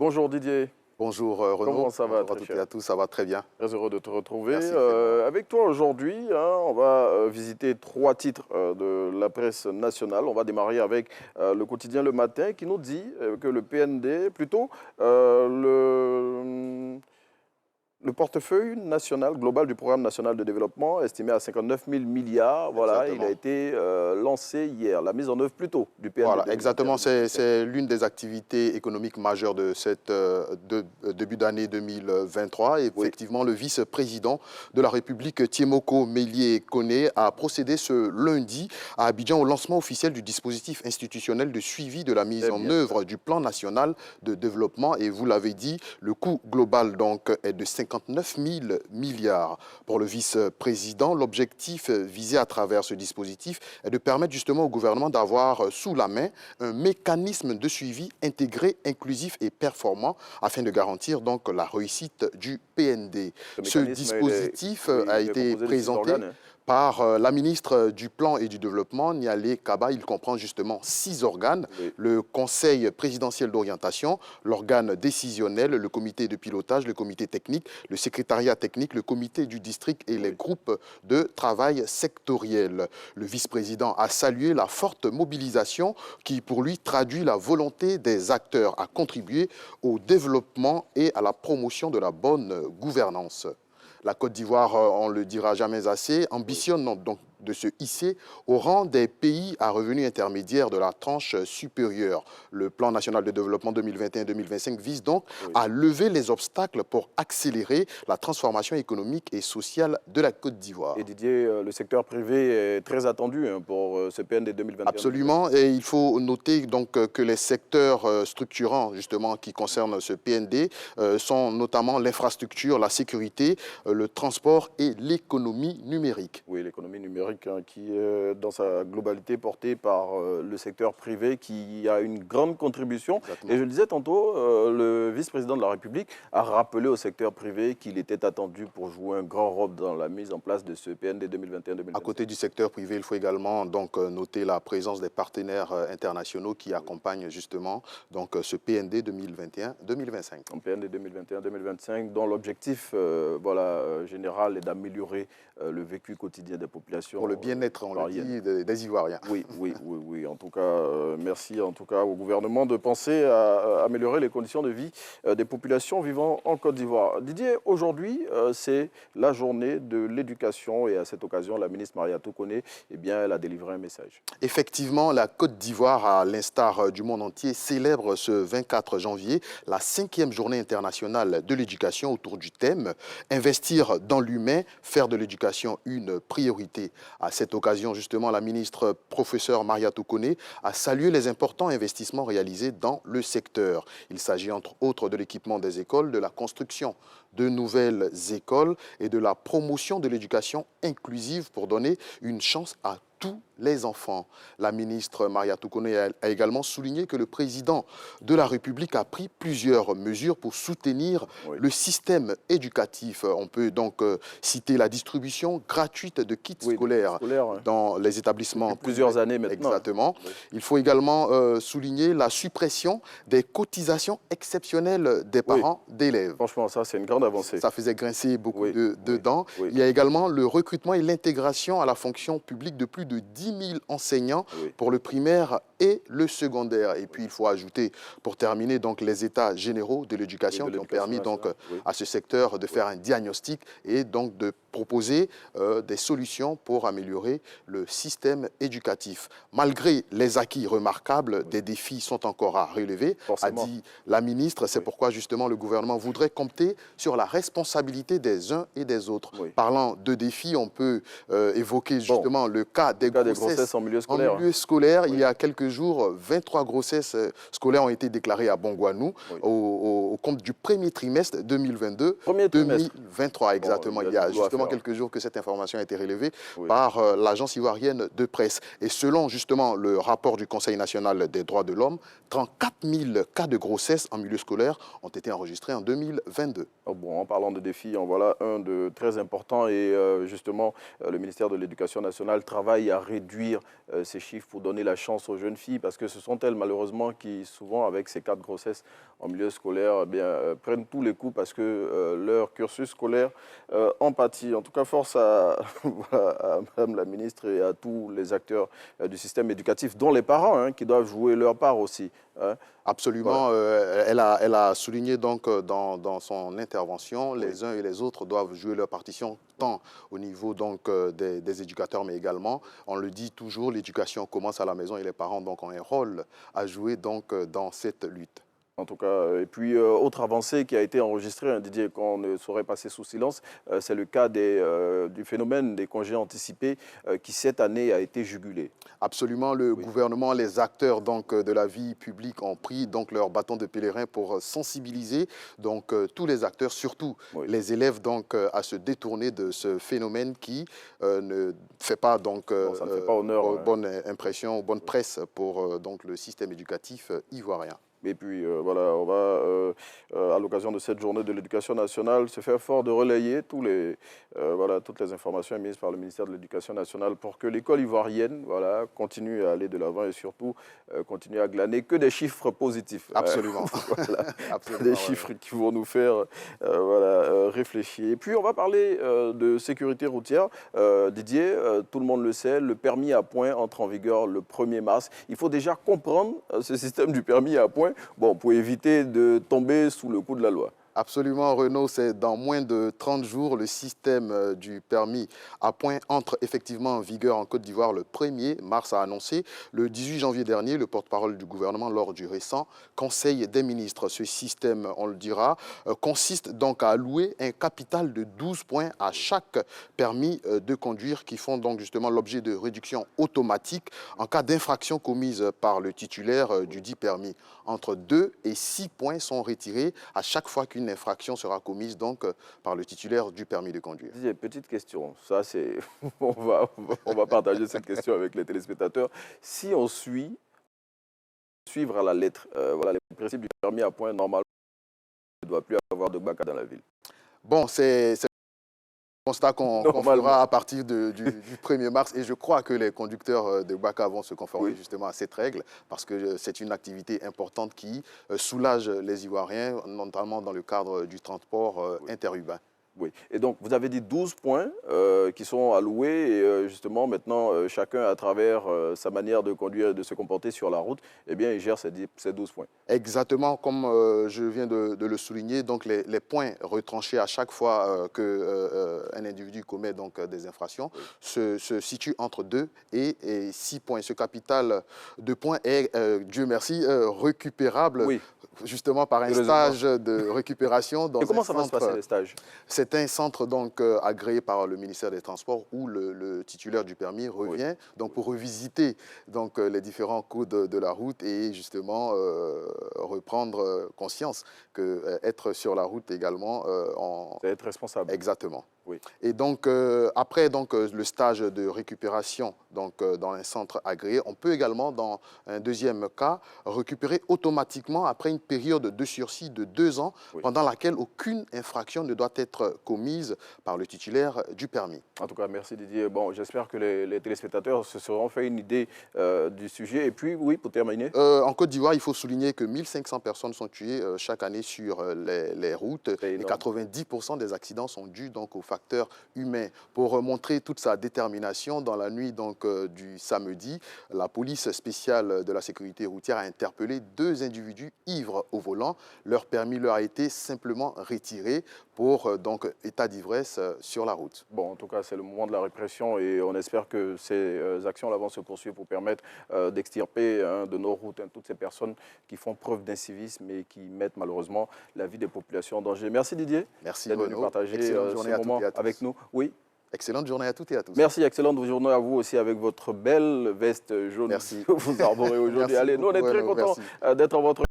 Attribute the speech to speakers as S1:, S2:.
S1: Bonjour Didier.
S2: Bonjour Renaud.
S1: Comment ça va?
S2: Bonjour à toutes et à tous, ça va très bien.
S1: Très heureux de te retrouver.
S2: Merci.
S1: Avec toi aujourd'hui, on va visiter trois titres de la presse nationale. On va démarrer avec le quotidien Le Matin qui nous dit que le PND, plutôt le portefeuille national, global du programme national de développement, estimé à 59 000 milliards, voilà, il a été lancé hier. La mise en œuvre plutôt du PND.
S2: Voilà, exactement, c'est l'une des activités économiques majeures de cette début d'année 2023. Et effectivement, le vice-président de la République, Tiemoko Melie-Kone, a procédé ce lundi à Abidjan au lancement officiel du dispositif institutionnel de suivi de la mise en œuvre du plan national de développement. Et vous l'avez dit, le coût global donc est de 59 000 milliards. Pour le vice-président, l'objectif visé à travers ce dispositif est de permettre justement au gouvernement d'avoir sous la main un mécanisme de suivi intégré, inclusif et performant afin de garantir donc la réussite du PND. Ce dispositif a été présenté par la ministre du Plan et du Développement, Nialé Kaba. Il comprend justement 6 organes. Oui. Le Conseil présidentiel d'orientation, l'organe décisionnel, le comité de pilotage, le comité technique, le secrétariat technique, le comité du district et les groupes de travail sectoriels. Le vice-président a salué la forte mobilisation qui, pour lui, traduit la volonté des acteurs à contribuer au développement et à la promotion de la bonne gouvernance. La Côte d'Ivoire, on ne le dira jamais assez, ambitionne donc de se hisser au rang des pays à revenus intermédiaires de la tranche supérieure. Le plan national de développement 2021-2025 vise donc à lever les obstacles pour accélérer la transformation économique et sociale de la Côte d'Ivoire.
S1: Et Didier, le secteur privé est très attendu pour ce PND 2021.
S2: Absolument, et il faut noter donc que les secteurs structurants justement qui concernent ce PND sont notamment l'infrastructure, la sécurité, le transport et l'économie numérique.
S1: Oui, l'économie numérique qui est dans sa globalité portée par le secteur privé qui a une grande contribution. Exactement. Et je le disais tantôt, le vice-président de la République a rappelé au secteur privé qu'il était attendu pour jouer un grand rôle dans la mise en place de ce PND 2021-2025.
S2: À côté du secteur privé, il faut également donc noter la présence des partenaires internationaux qui accompagnent justement donc, ce PND 2021-2025.
S1: Un PND 2021-2025 dont l'objectif général est d'améliorer le vécu quotidien des populations.
S2: Pour le bien-être, on l'a dit, des Ivoiriens.
S1: Oui. En tout cas, merci au gouvernement de penser à améliorer les conditions de vie des populations vivant en Côte d'Ivoire. Didier, aujourd'hui, c'est la journée de l'éducation et à cette occasion, la ministre Mariatou Kone, elle a délivré un message.
S2: Effectivement, la Côte d'Ivoire, à l'instar du monde entier, célèbre ce 24 janvier la 5e journée internationale de l'éducation autour du thème « Investir dans l'humain, faire de l'éducation une priorité ». À cette occasion, justement, la ministre professeure Mariatou Kone a salué les importants investissements réalisés dans le secteur. Il s'agit entre autres de l'équipement des écoles, de la construction de nouvelles écoles et de la promotion de l'éducation inclusive pour donner une chance à tous les enfants. La ministre Mariatou Kone a également souligné que le président de la République a pris plusieurs mesures pour soutenir le système éducatif. On peut donc citer la distribution gratuite de kits scolaires dans les établissements.
S1: Depuis plusieurs années maintenant.
S2: Exactement. Il faut également souligner la suppression des cotisations exceptionnelles des parents d'élèves.
S1: Franchement, ça, c'est une grande avancée.
S2: Ça faisait grincer beaucoup de dents. Il y a également le recrutement et l'intégration à la fonction publique de plus de 10 000 enseignants pour le primaire et le secondaire. Et puis, il faut ajouter, pour terminer, donc, les états généraux de l'éducation qui ont permis donc, à ce secteur de faire un diagnostic et donc de proposer des solutions pour améliorer le système éducatif. Malgré les acquis remarquables, des défis sont encore à relever, a dit la ministre. C'est pourquoi, justement, le gouvernement voudrait compter sur la responsabilité des uns et des autres. Parlant de défis, on peut évoquer justement le cas des grossesses
S1: en milieu scolaire.
S2: En milieu scolaire, il y a quelques jours, 23 grossesses scolaires ont été déclarées à Bongouanou au compte du premier trimestre 2022.
S1: Premier trimestre.
S2: 2023, exactement. Il y a justement seulement quelques jours que cette information a été relevée
S1: Oui.
S2: par l'agence ivoirienne de presse. Et selon justement le rapport du Conseil national des droits de l'homme, 34 000 cas de grossesse en milieu scolaire ont été enregistrés en 2022.
S1: Oh bon, en parlant de défis, en voilà un de très important et justement, le ministère de l'Éducation nationale travaille à réduire ces chiffres pour donner la chance aux jeunes filles parce que ce sont elles malheureusement qui souvent avec ces cas de grossesse en milieu scolaire eh bien, prennent tous les coups parce que leur cursus scolaire en pâtit. En tout cas, force à, voilà, à Madame la ministre et à tous les acteurs du système éducatif, dont les parents hein, qui doivent jouer leur part aussi. Hein.
S2: Absolument. Voilà. Elle a souligné donc dans son intervention, les uns et les autres doivent jouer leur partition, tant au niveau donc des éducateurs, mais également, on le dit toujours, l'éducation commence à la maison et les parents donc ont un rôle à jouer donc dans cette lutte.
S1: En tout cas, et puis autre avancée qui a été enregistrée, hein, Didier, qu'on ne saurait passer sous silence, c'est le cas du phénomène des congés anticipés qui cette année a été jugulé.
S2: Absolument, le gouvernement, les acteurs donc de la vie publique ont pris donc leur bâton de pèlerin pour sensibiliser donc tous les acteurs, surtout les élèves donc à se détourner de ce phénomène qui ne fait pas donc
S1: ça ne fait pas honneur,
S2: bonne impression, bonne presse pour donc le système éducatif ivoirien.
S1: Et puis voilà, on va, à l'occasion de cette journée de l'éducation nationale, se faire fort de relayer voilà, toutes les informations émises par le ministère de l'Éducation nationale pour que l'école ivoirienne voilà, continue à aller de l'avant et surtout continue à glaner que des chiffres positifs.
S2: Absolument.
S1: Voilà,
S2: Absolument,
S1: des chiffres qui vont nous faire voilà, réfléchir. Et puis on va parler de sécurité routière. Didier, tout le monde le sait, le permis à points entre en vigueur le 1er mars. Il faut déjà comprendre ce système du permis à points. Bon, pour éviter de tomber sous le coup de la loi.
S2: Absolument, Renaud, c'est dans moins de 30 jours, le système du permis à points entre effectivement en vigueur en Côte d'Ivoire le 1er mars, a annoncé le 18 janvier dernier le porte-parole du gouvernement lors du récent Conseil des ministres. Ce système, on le dira, consiste donc à allouer un capital de 12 points à chaque permis de conduire qui font donc justement l'objet de réduction automatique en cas d'infraction commise par le titulaire du dit permis. Entre 2 et 6 points sont retirés à chaque fois qu'une infraction sera commise donc par le titulaire du permis de conduire.
S1: Petite question, ça c'est, on va partager cette question avec les téléspectateurs. Si on suivre à la lettre, voilà, les principes du permis à points, normalement, il ne doit plus avoir de bac dans la ville.
S2: Bon, c'est constat qu'on fera à partir du 1er mars et je crois que les conducteurs de Baka vont se conformer justement à cette règle parce que c'est une activité importante qui soulage les Ivoiriens, notamment dans le cadre du transport interurbain.
S1: Oui, et donc vous avez dit 12 points qui sont alloués et justement maintenant chacun à travers sa manière de conduire et de se comporter sur la route, eh bien il gère ces 12 points.
S2: Exactement, comme je viens de le souligner, donc les points retranchés à chaque fois qu'un individu commet donc, des infractions se situent entre 2 et 6 points. Ce capital de points est, Dieu merci, récupérable justement par un stage de récupération. Dans
S1: et comment ça va se passer les stages?
S2: C'est un centre donc agréé par le ministère des Transports où le titulaire du permis revient donc pour revisiter donc les différents codes de la route et justement reprendre conscience que être sur la route également
S1: c'est être responsable.
S2: Exactement.
S1: Oui.
S2: Et donc, après donc, le stage de récupération donc, dans un centre agréé, on peut également, dans un deuxième cas, récupérer automatiquement après une période de sursis de 2 ans, pendant laquelle aucune infraction ne doit être commise par le titulaire du permis.
S1: En tout cas, merci Didier. Bon, j'espère que les téléspectateurs se seront fait une idée du sujet. Et puis, oui, pour terminer.
S2: En Côte d'Ivoire, il faut souligner que 1500 personnes sont tuées chaque année sur les routes et 90% des accidents sont dus donc, aux facteur humain. Pour montrer toute sa détermination, dans la nuit donc, du samedi, la police spéciale de la sécurité routière a interpellé 2 individus ivres au volant. Leur permis leur a été simplement retiré pour donc, état d'ivresse sur la route.
S1: Bon, en tout cas, c'est le moment de la répression et on espère que ces actions-là vont se poursuivre pour permettre d'extirper de nos routes toutes ces personnes qui font preuve d'incivisme et qui mettent malheureusement la vie des populations en danger. Merci Didier.
S2: Merci
S1: d'être venu partager ce moment avec nous. Oui.
S2: Excellente journée à toutes et à tous.
S1: Merci, excellente journée à vous aussi avec votre belle veste jaune
S2: Merci.
S1: que vous arborez aujourd'hui. Allez, nous on est très contents d'être en votre